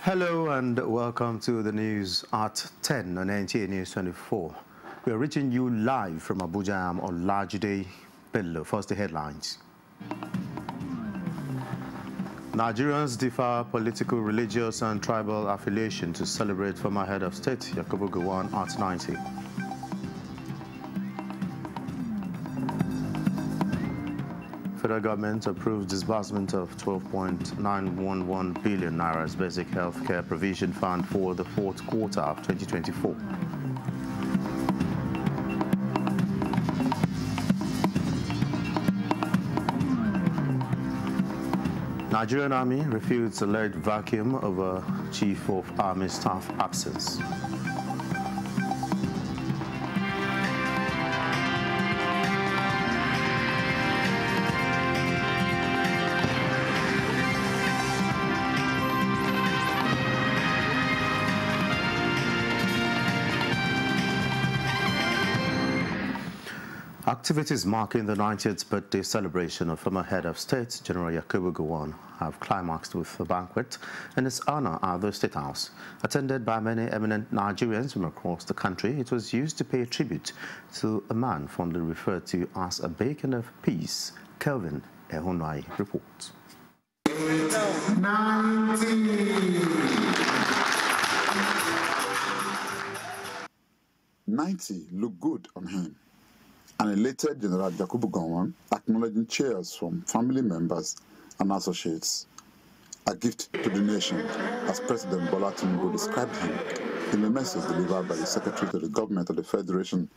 Hello and welcome to the news at 10 on NTA News 24. We are reaching you live from Abuja on Lajide Bello. First, the headlines. Nigerians differ political, religious and tribal affiliation to celebrate former head of state Yakubu Gowon at 90. Federal government approved disbursement of 12.911 billion naira as basic health care provision fund for the fourth quarter of 2024. Nigerian Army refutes alleged vacuum over Chief of Army Staff absence. Activities marking the 90th birthday celebration of former head of state, General Yakubu Gowon, have climaxed with a banquet in his honor at the State House. Attended by many eminent Nigerians from across the country, it was used to pay tribute to a man fondly referred to as a beacon of peace. Kelvin Ehunwai reports. 90 look good on him. An elated General Yakubu Gowon acknowledging cheers from family members and associates. A gift to the nation, as President Bola Tinubu described him in a message delivered by the Secretary to the Government of the Federation,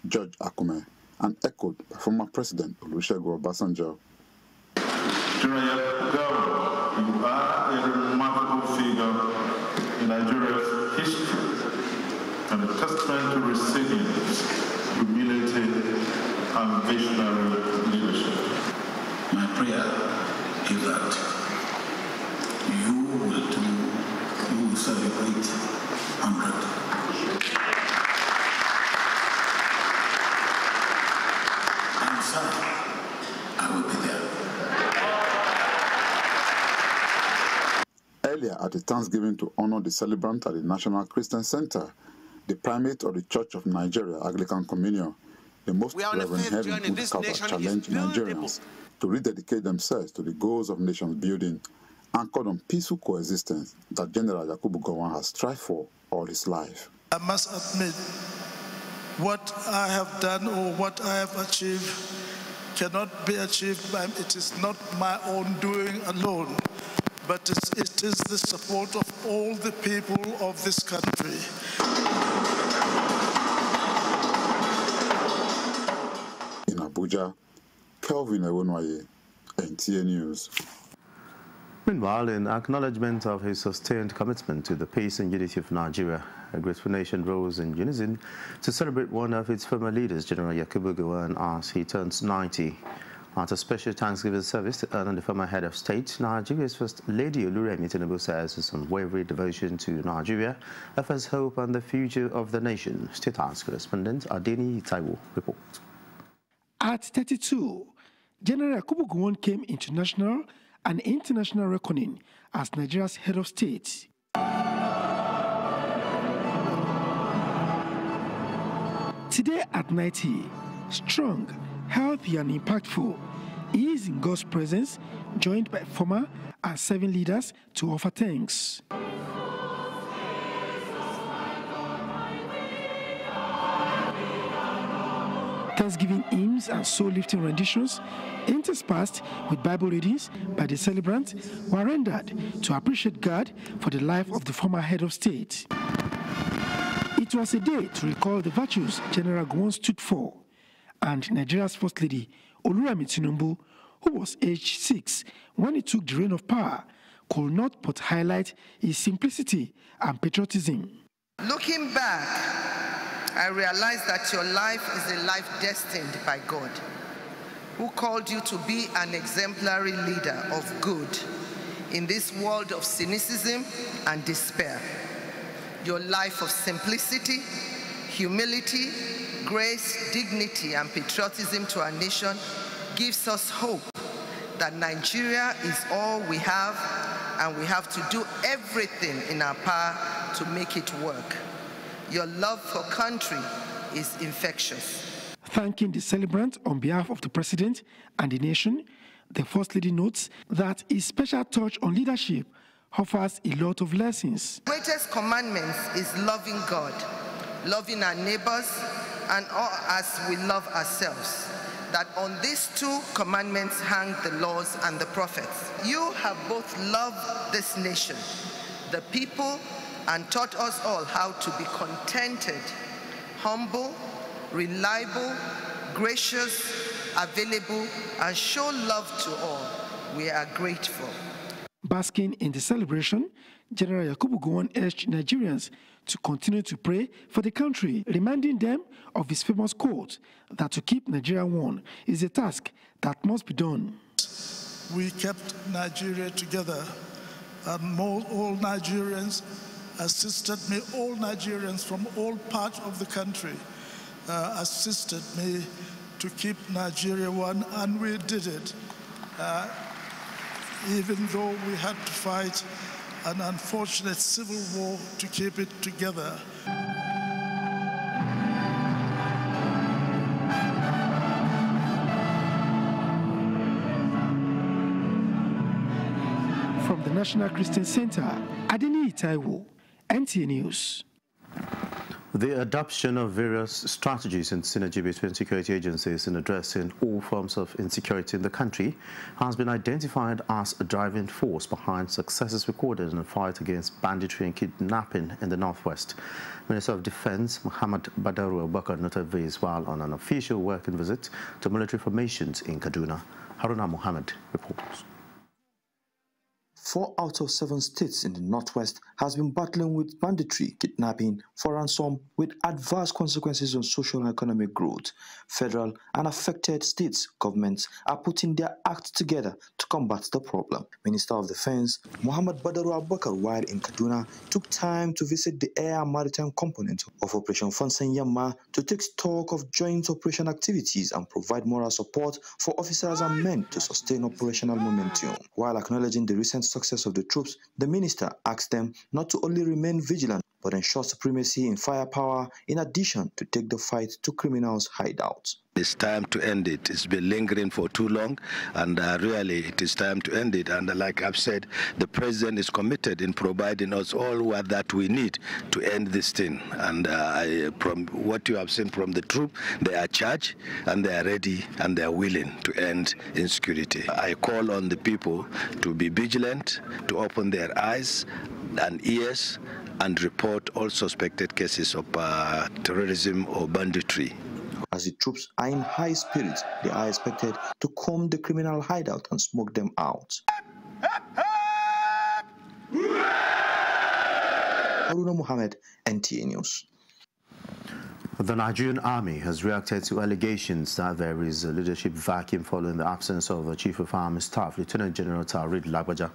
George Akume, and echoed by former President Olusegun Obasanjo. General Yakubu, you are a remarkable figure in Nigeria's history and a testament to resilience, humility, and visionary leadership. My prayer is that you will celebrate 100. And sir, I will be there. Earlier at the Thanksgiving to honor the celebrant at the National Christian Center, the primate of the Church of Nigeria, Anglican Communion, the most Reverend Henry Woodcover challenged Nigerians to rededicate themselves to the goals of nation building, anchored on peaceful coexistence that General Yakubu Gowon has strived for all his life. I must admit, what I have done or what I have achieved cannot be achieved by, it is not my own doing alone, but it is the support of all the people of this country. Abuja, Kelvin Ehunwai, NTA News. Meanwhile, in acknowledgement of his sustained commitment to the peace and unity of Nigeria, a grateful nation rose in unison to celebrate one of its former leaders, General Yakubu Gowon, as he turns 90. At a special Thanksgiving service to honor the former head of state, Nigeria's First Lady Oluremi Tinubu says his unwavering devotion to Nigeria offers hope and the future of the nation. State House correspondent Adeni Taiwo reports. At 32, General Yakubu Gowon came into national and international reckoning as Nigeria's head of state. Today at 90, strong, healthy and impactful, he is in God's presence, joined by former and serving leaders to offer thanks. Thanksgiving hymns and soul-lifting renditions, interspersed with Bible readings by the celebrants, were rendered to appreciate God for the life of the former head of state. It was a day to recall the virtues General Gowon stood for, and Nigeria's First Lady Oluremi Tinubu, who was aged 6 when he took the reign of power, could not but highlight his simplicity and patriotism. Looking back, I realize that your life is a life destined by God, who called you to be an exemplary leader of good in this world of cynicism and despair. Your life of simplicity, humility, grace, dignity, and patriotism to our nation gives us hope that Nigeria is all we have and we have to do everything in our power to make it work. Your love for country is infectious. Thanking the celebrant on behalf of the President and the nation, the First Lady notes that his special touch on leadership offers a lot of lessons. The greatest commandment is loving God, loving our neighbors, and all as we love ourselves. That on these two commandments hang the laws and the prophets. You have both loved this nation, the people, and taught us all how to be contented, humble, reliable, gracious, available, and show love to all. We are grateful. Basking in the celebration, General Yakubu Gowon urged Nigerians to continue to pray for the country, reminding them of his famous quote that to keep Nigeria one is a task that must be done. We kept Nigeria together, and all Nigerians assisted me, all Nigerians from all parts of the country assisted me to keep Nigeria one, and we did it. Even though we had to fight an unfortunate civil war to keep it together. From the National Christian Center, Adeni Taiwo, NTA News. The adoption of various strategies and synergy between security agencies in addressing all forms of insecurity in the country has been identified as a driving force behind successes recorded in the fight against banditry and kidnapping in the Northwest. Minister of Defense Muhammad Badaru Abubakar noted this while on an official working visit to military formations in Kaduna. Haruna Muhammad reports. 4 out of 7 states in the Northwest has been battling with banditry, kidnapping for ransom with adverse consequences on social and economic growth. Federal and affected states governments are putting their act together to combat the problem. Minister of Defense Muhammad Badaru Abubakar, while in Kaduna, took time to visit the air and maritime component of Operation Fonsen Yamma to take stock of joint operation activities and provide moral support for officers and men to sustain operational momentum. While acknowledging the recent success of the troops, the minister asked them not to only remain vigilant but ensure supremacy in firepower in addition to take the fight to criminals' hideouts. It's time to end it. It's been lingering for too long, and really it is time to end it. And like I've said, the president is committed in providing us all what that we need to end this thing. And from what you have seen from the troop, they are charged and they are ready and they are willing to end insecurity. I call on the people to be vigilant, to open their eyes and ears and report all suspected cases of terrorism or banditry. As the troops are in high spirits, they are expected to comb the criminal hideout and smoke them out. Haruna Muhammad, NTA News. The Nigerian Army has reacted to allegations that there is a leadership vacuum following the absence of the Chief of Army Staff, Lieutenant General Taoreed Lagbaja.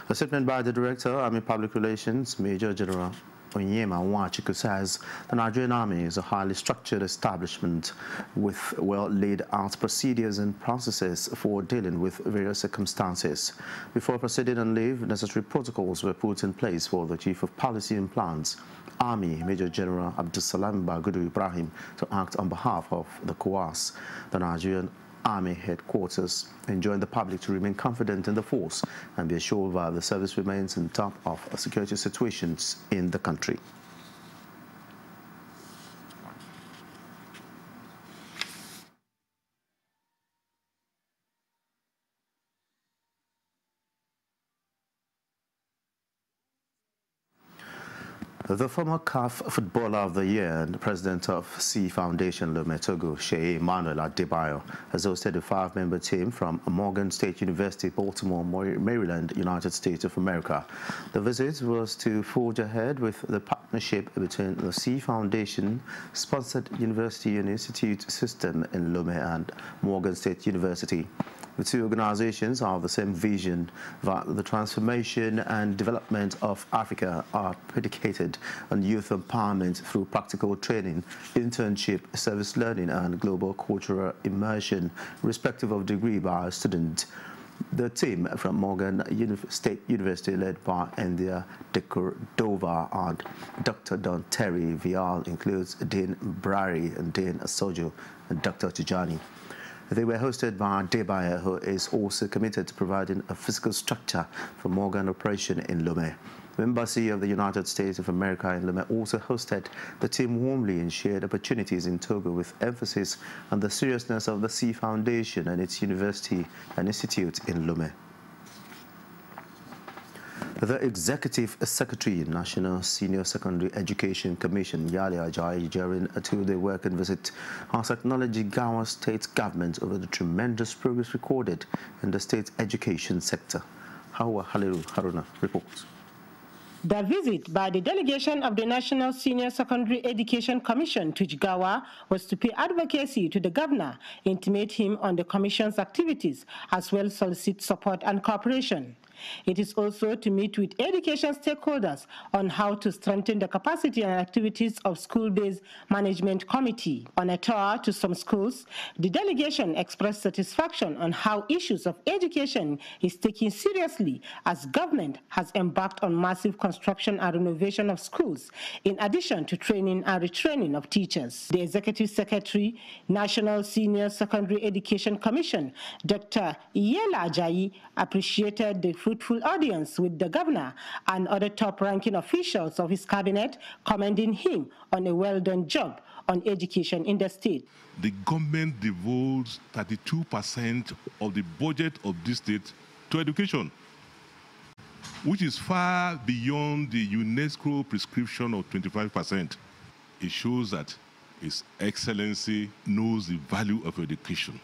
A statement by the Director, Army Public Relations, Major General Onyema Nwachiku, says the Nigerian Army is a highly structured establishment with well-laid-out procedures and processes for dealing with various circumstances. Before proceeding on leave, necessary protocols were put in place for the Chief of Policy and Plans, Army Major General Abdulsalam Bagudu Ibrahim, to act on behalf of the COAS, the Nigerian Army headquarters, enjoined the public to remain confident in the force and be assured that the service remains on top of security situations in the country. The former CAF Footballer of the Year and President of C Foundation, Lome Togo, Shey Emmanuel Adebayo, has hosted a 5-member team from Morgan State University, Baltimore, Maryland, United States of America. The visit was to forge ahead with the partnership between the C Foundation-sponsored University and Institute system in Lome and Morgan State University. The two organizations have the same vision that the transformation and development of Africa are predicated on youth empowerment through practical training, internship, service learning, and global cultural immersion, irrespective of degree by a student. The team from Morgan State University, led by India Dekordova and Dr. Don Terry Vial, includes Dean Brari and Dean Asojo and Dr. Tijani. They were hosted by Debaya, who is also committed to providing a physical structure for Morgan operation in Lomé. The Embassy of the United States of America in Lomé also hosted the team warmly and shared opportunities in Togo with emphasis on the seriousness of the Sea Foundation and its university and institute in Lomé. The Executive Secretary, National Senior Secondary Education Commission, Yali Ajayi, during a two-day working visit, has acknowledged Jigawa State government over the tremendous progress recorded in the state education sector. Hawa Haliru Haruna reports. The visit by the delegation of the National Senior Secondary Education Commission to Jigawa was to pay advocacy to the governor, intimate him on the commission's activities, as well as solicit support and cooperation. It is also to meet with education stakeholders on how to strengthen the capacity and activities of school-based management committee. On a tour to some schools, the delegation expressed satisfaction on how issues of education is taken seriously as government has embarked on massive construction and renovation of schools, in addition to training and retraining of teachers. The Executive Secretary, National Senior Secondary Education Commission, Dr. Iyela Ajayi, appreciated the fruitful audience with the governor and other top-ranking officials of his cabinet, commending him on a well-done job on education in the state. The government devotes 32% of the budget of this state to education, which is far beyond the UNESCO prescription of 25%. It shows that His Excellency knows the value of education.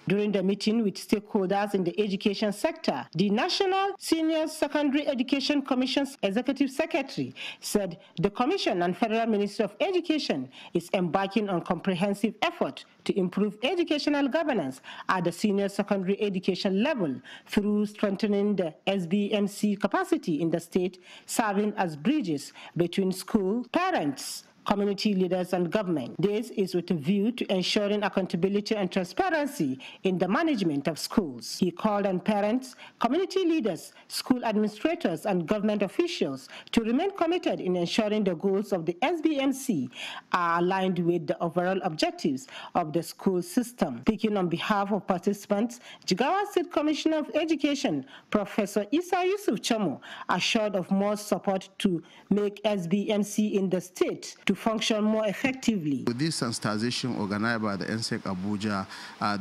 During the meeting with stakeholders in the education sector, the National Senior Secondary Education Commission's Executive Secretary said the Commission and Federal Ministry of Education is embarking on comprehensive effort to improve educational governance at the senior secondary education level through strengthening the SBMC capacity in the state, serving as bridges between school, parents, community leaders and government. This is with a view to ensuring accountability and transparency in the management of schools. He called on parents, community leaders, school administrators and government officials to remain committed in ensuring the goals of the SBMC are aligned with the overall objectives of the school system. Speaking on behalf of participants, Jigawa State Commissioner of Education, Professor Isa Yusuf Chamo, assured of more support to make SBMC in the state to function more effectively. With this sensitization organized by the NSEC Abuja,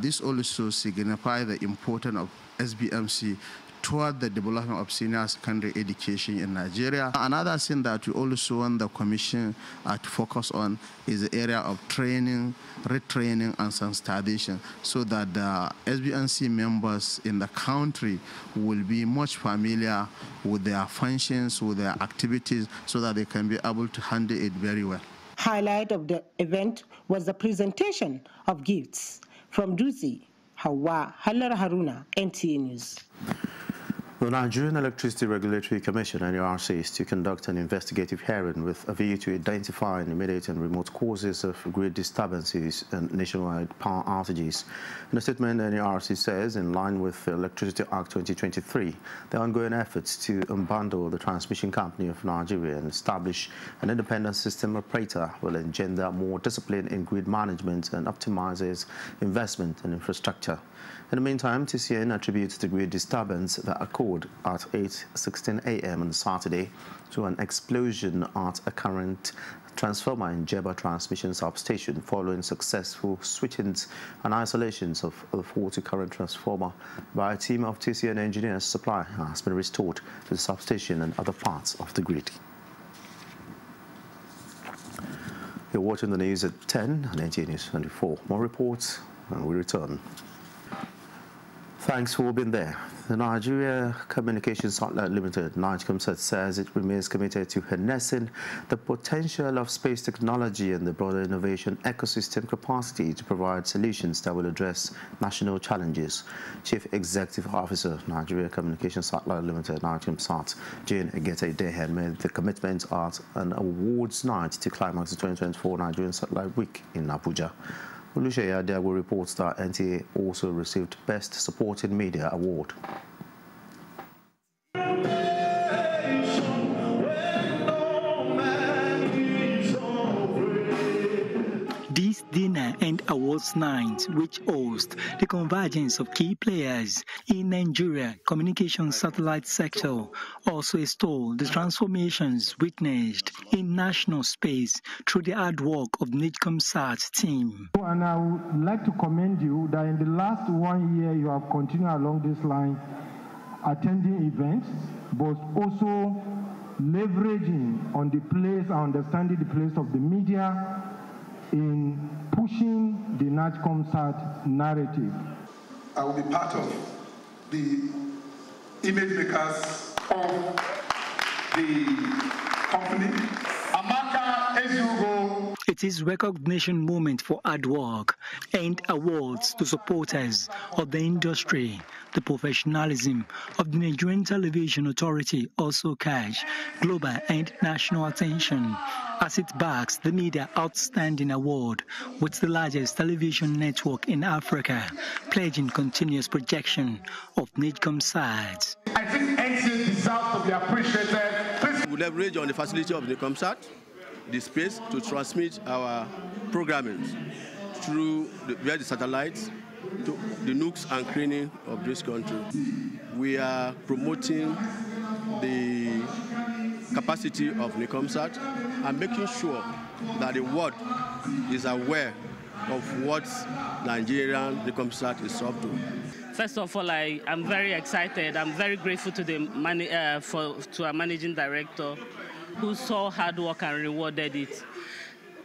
this also signifies the importance of SBMC toward the development of senior secondary education in Nigeria. Another thing that we also want the Commission to focus on is the area of training, retraining, and sensitization, so that the SBMC members in the country will be much familiar with their functions, with their activities, so that they can be able to handle it very well. Highlight of the event was the presentation of gifts. From Duzi, Hawa Halar Haruna, NTA News. The Nigerian Electricity Regulatory Commission, NERC, is to conduct an investigative hearing with a view to identifying immediate and remote causes of grid disturbances and nationwide power outages. In a statement, NERC says, in line with the Electricity Act 2023, the ongoing efforts to unbundle the transmission company of Nigeria and establish an independent system operator will engender more discipline in grid management and optimizes investment and infrastructure. In the meantime, TCN attributes the grid disturbance that occurred at 8:16 a.m. on Saturday to an explosion at a current transformer in Jeba transmission substation following successful switchings and isolations of the faulty current transformer by a team of TCN engineers. Supply has been restored to the substation and other parts of the grid. You're watching the news at 10 on NTA News 24. More reports when we return. Thanks for being there. The Nigeria Communications Satellite Limited, NIGCOMSAT, says it remains committed to harnessing the potential of space technology and the broader innovation ecosystem capacity to provide solutions that will address national challenges. Chief Executive Officer, Nigeria Communications Satellite Limited, NIGCOMSAT, Jane Egete Dehen, made the commitment at an awards night to climax the 2024 Nigerian Satellite Week in Abuja. Oluseyi Adiagbo reports that NTA also received Best Supporting Media Award. This dinner and awards night, which hosts the convergence of key players in Nigeria communication satellite sector, also extol the transformations witnessed in national space through the hard work of the NIGCOMSAT team. And I would like to commend you that in the last 1 year you have continued along this line, attending events, but also leveraging on the place and understanding the place of the media in pushing the NIGCOMSAT narrative. I will be part of the image makers of the company. Amaka Ezugo. It is recognition moment for hard work and awards to supporters of the industry. The professionalism of the Nigerian Television Authority also catch global and national attention as it backs the Media Outstanding Award with the largest television network in Africa, pledging continuous projection of NIGCOMSAT. I think NTA deserves to be appreciated. We leverage on the facility of NIGCOMSAT, the space to transmit our programming through the satellites to the nooks and crannies of this country. We are promoting the capacity of NIGCOMSAT and making sure that the world is aware of what Nigerian NIGCOMSAT is up to. First of all, I'm very excited. I'm very grateful to to our managing director, who saw hard work and rewarded it.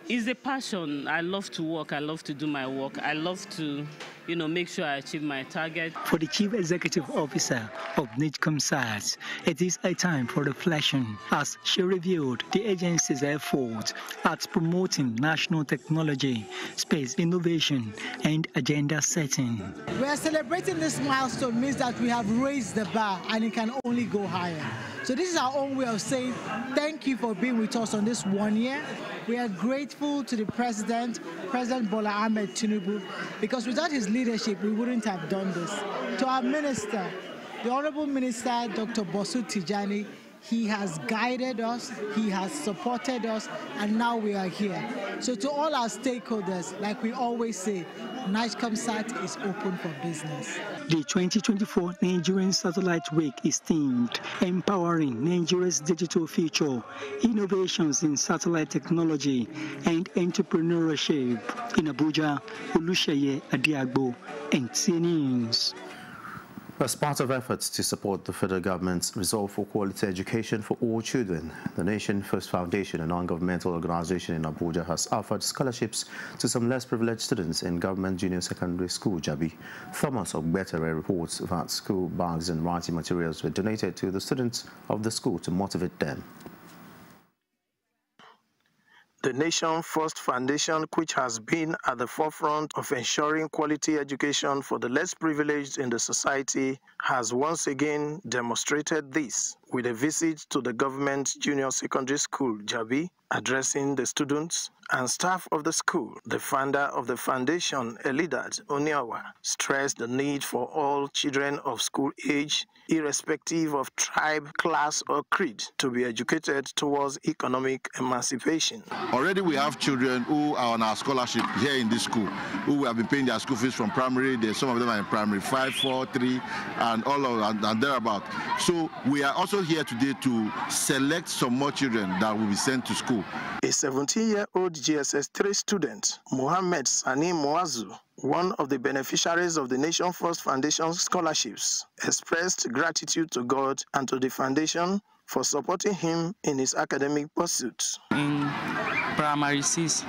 It's a passion. I love to work. I love to do my work. I love to, make sure I achieve my target. For the Chief Executive Officer of NIGCOMSAT, it is a time for reflection as she reviewed the agency's efforts at promoting national technology, space innovation, and agenda setting. We are celebrating this milestone means that we have raised the bar and it can only go higher. So this is our own way of saying thank you for being with us on this 1 year. We are grateful to the President Bola Ahmed Tinubu, because without his leadership, we wouldn't have done this. To our Minister, the Honorable Minister, Dr. Bosu Tijani, he has guided us, he has supported us, and now we are here. So to all our stakeholders, like we always say, NIGCOMSAT is open for business. The 2024 Nigerian Satellite Week is themed Empowering Nigeria's Digital Future, Innovations in Satellite Technology and Entrepreneurship. In Abuja, Oluseyi Adiagbo, NTA News. As part of efforts to support the federal government's resolve for quality education for all children, the Nation First Foundation, a non-governmental organization in Abuja, has offered scholarships to some less privileged students in government junior secondary school, Jabi. Thomas Ogbetere reports that school bags and writing materials were donated to the students of the school to motivate them. The Nation First Foundation, which has been at the forefront of ensuring quality education for the less privileged in the society, has once again demonstrated this with a visit to the government junior secondary school, Jabi, addressing the students and staff of the school. The founder of the foundation, Elidat Oniawa, stressed the need for all children of school age, irrespective of tribe, class, or creed, to be educated towards economic emancipation. Already we have children who are on our scholarship here in this school, who have been paying their school fees from primary. Some of them are in primary 5, 4, 3, and all of and thereabout. So we are also here today to select some more children that will be sent to school. A 17-year-old GSS 3 student, Mohammed Sani Moazu, one of the beneficiaries of the Nation First Foundation scholarships, expressed gratitude to God and to the foundation for supporting him in his academic pursuits. In primary 6,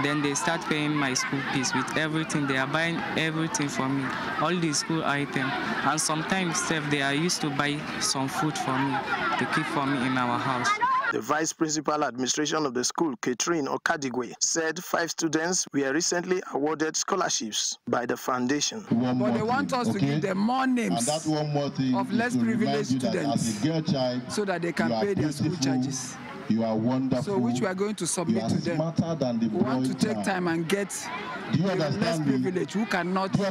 then they start paying my school fees with everything. They are buying everything for me, all the school items. And sometimes they are used to buy some food for me to keep for me in our house. The Vice Principal Administration of the school, Catherine Okadigwe, said 5 students were recently awarded scholarships by the foundation. But they want us to give them more names of less privileged students so that they can pay their school charges. You are wonderful. So which we are going to submit to them. Smarter than the we want to take time and get the less privileged who cannot pay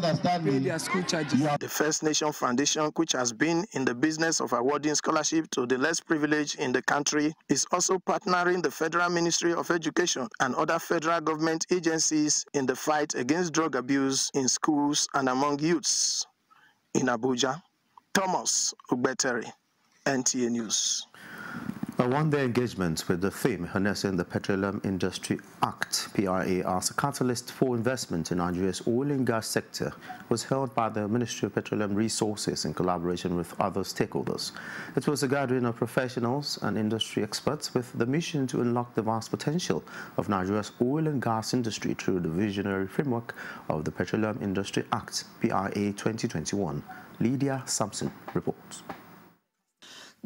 their school charges. The First Nation Foundation, which has been in the business of awarding scholarship to the less privileged in the country, is also partnering the Federal Ministry of Education and other federal government agencies in the fight against drug abuse in schools and among youths. In Abuja, Thomas Ubeteri, NTA News. A one-day engagement with the theme harnessing the Petroleum Industry Act (PRA) as a catalyst for investment in Nigeria's oil and gas sector was held by the Ministry of Petroleum Resources in collaboration with other stakeholders. It was a gathering of professionals and industry experts with the mission to unlock the vast potential of Nigeria's oil and gas industry through the visionary framework of the Petroleum Industry Act (PRA) 2021. Lydia Sampson reports.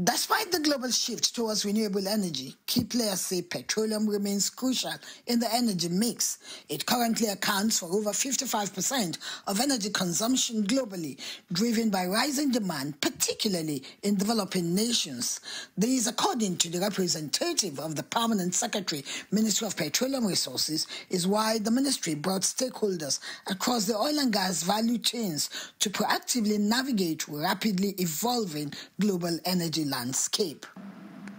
Despite the global shift towards renewable energy, key players say petroleum remains crucial in the energy mix. It currently accounts for over 55% of energy consumption globally, driven by rising demand, particularly in developing nations. This, according to the representative of the Permanent Secretary, Ministry of Petroleum Resources, is why the ministry brought stakeholders across the oil and gas value chains to proactively navigate rapidly evolving global energy landscape.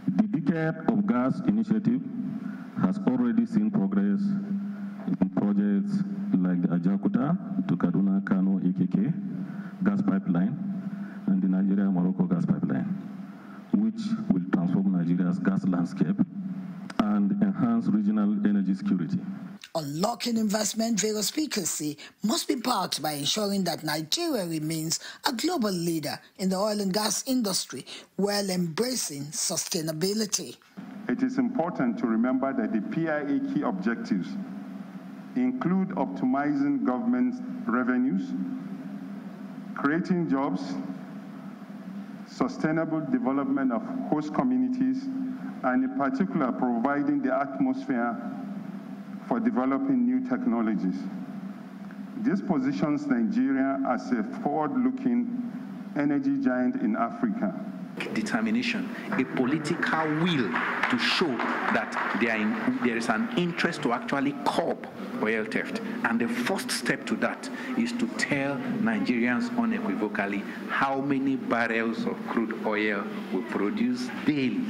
The Decade of Gas initiative has already seen progress in projects like the Ajakuta to Kaduna Kano AKK gas pipeline and the Nigeria-Morocco gas pipeline, which will transform Nigeria's gas landscape and enhance regional energy security. Unlocking investment, various speakers say, must be backed by ensuring that Nigeria remains a global leader in the oil and gas industry while embracing sustainability. It is important to remember that the PIA key objectives include optimizing government revenues, creating jobs, sustainable development of host communities, and in particular providing the atmosphere for developing new technologies. This positions Nigeria as a forward-looking energy giant in Africa. Determination, a political will to show that there is an interest to actually curb oil theft. And the first step to that is to tell Nigerians unequivocally how many barrels of crude oil we produce daily.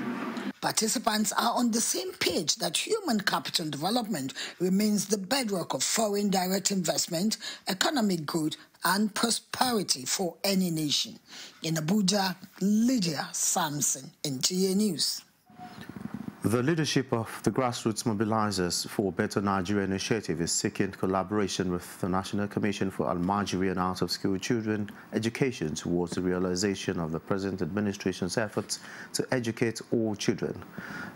Participants are on the same page that human capital development remains the bedrock of foreign direct investment, economic growth, and prosperity for any nation. In Abuja, Lydia Sampson, NTA News. The leadership of the Grassroots Mobilizers for Better Nigeria initiative is seeking collaboration with the National Commission for Almajiri and Out-of-School Children Education towards the realization of the present administration's efforts to educate all children.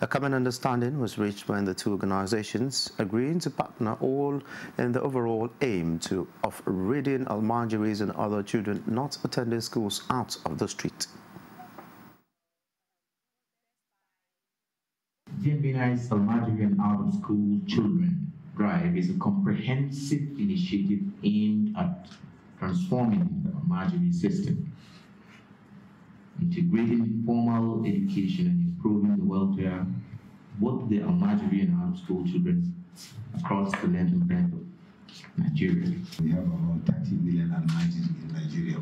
A common understanding was reached when the two organizations agreeing to partner all in the overall aim of ridding Almajiris and other children not attending schools out of the street. GMBNI's Almajiri and Out-of-School Children Drive is a comprehensive initiative aimed at transforming the Almajiri system, integrating formal education and improving the welfare of both the Almajiri and out-of-school children across the length and breadth of Nigeria. We have about 30 million Almajiri in Nigeria,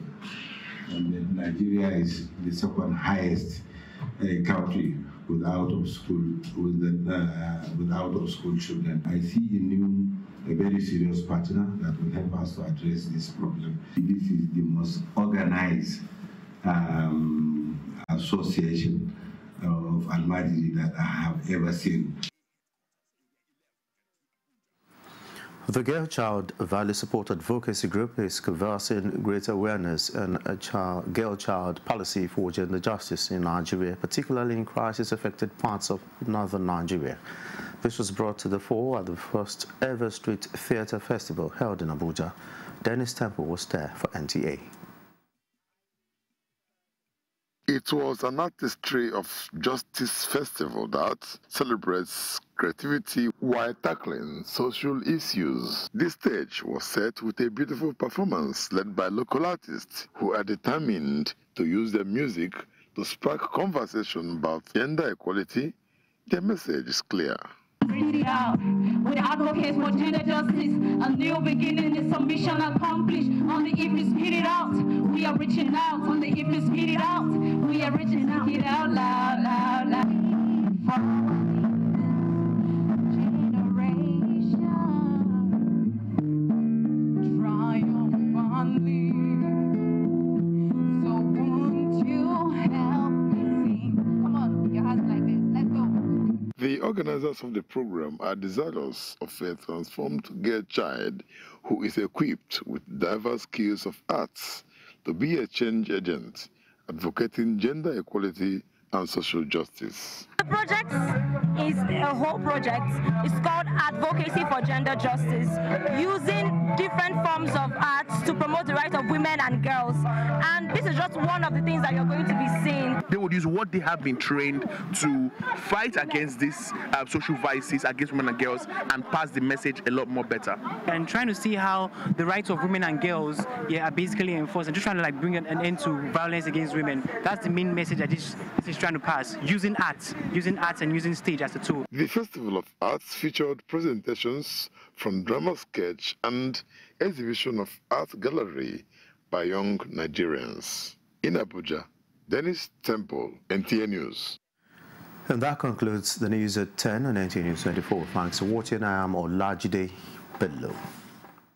and Nigeria is the second highest country with out-of-school children. I see in you a very serious partner that will help us to address this problem. This is the most organized association of Almajiri that I have ever seen. The Girl Child Value Support Advocacy Group is conversing greater awareness and a girl-child policy for gender justice in Nigeria, particularly in crisis-affected parts of northern Nigeria. This was brought to the fore at the first ever Street Theatre Festival held in Abuja. Dennis Temple was there for NTA. It was an artistry of justice festival that celebrates creativity while tackling social issues. This stage was set with a beautiful performance led by local artists who are determined to use their music to spark conversation about gender equality, Their message is clear. With advocates for gender justice, a new beginning is a mission accomplished. On the if we spit it out, we are reaching out. On the if we spit it out, we are reaching out. Get out loud, loud, loud. The organizers of the program are desirous of a transformed girl child who is equipped with diverse skills of arts to be a change agent, advocating gender equality and social justice. The project is a whole project. It's called Advocacy for Gender Justice, using different forms of arts to promote the rights of women and girls. And this is just one of the things that you're going to be seeing. They would use what they have been trained to fight against these social vices against women and girls and pass the message a lot more better. And trying to see how the rights of women and girls are basically enforced, and just trying to bring an end to violence against women. That's the main message that this is trying to pass, using arts and using stage as a tool. The Festival of Arts featured presentations from drama sketch and exhibition of art gallery by young Nigerians. In Abuja, Dennis Temple, NTA News. And that concludes the news at 10 on NTA News 24. Thanks for watching. I am Olajide Bello.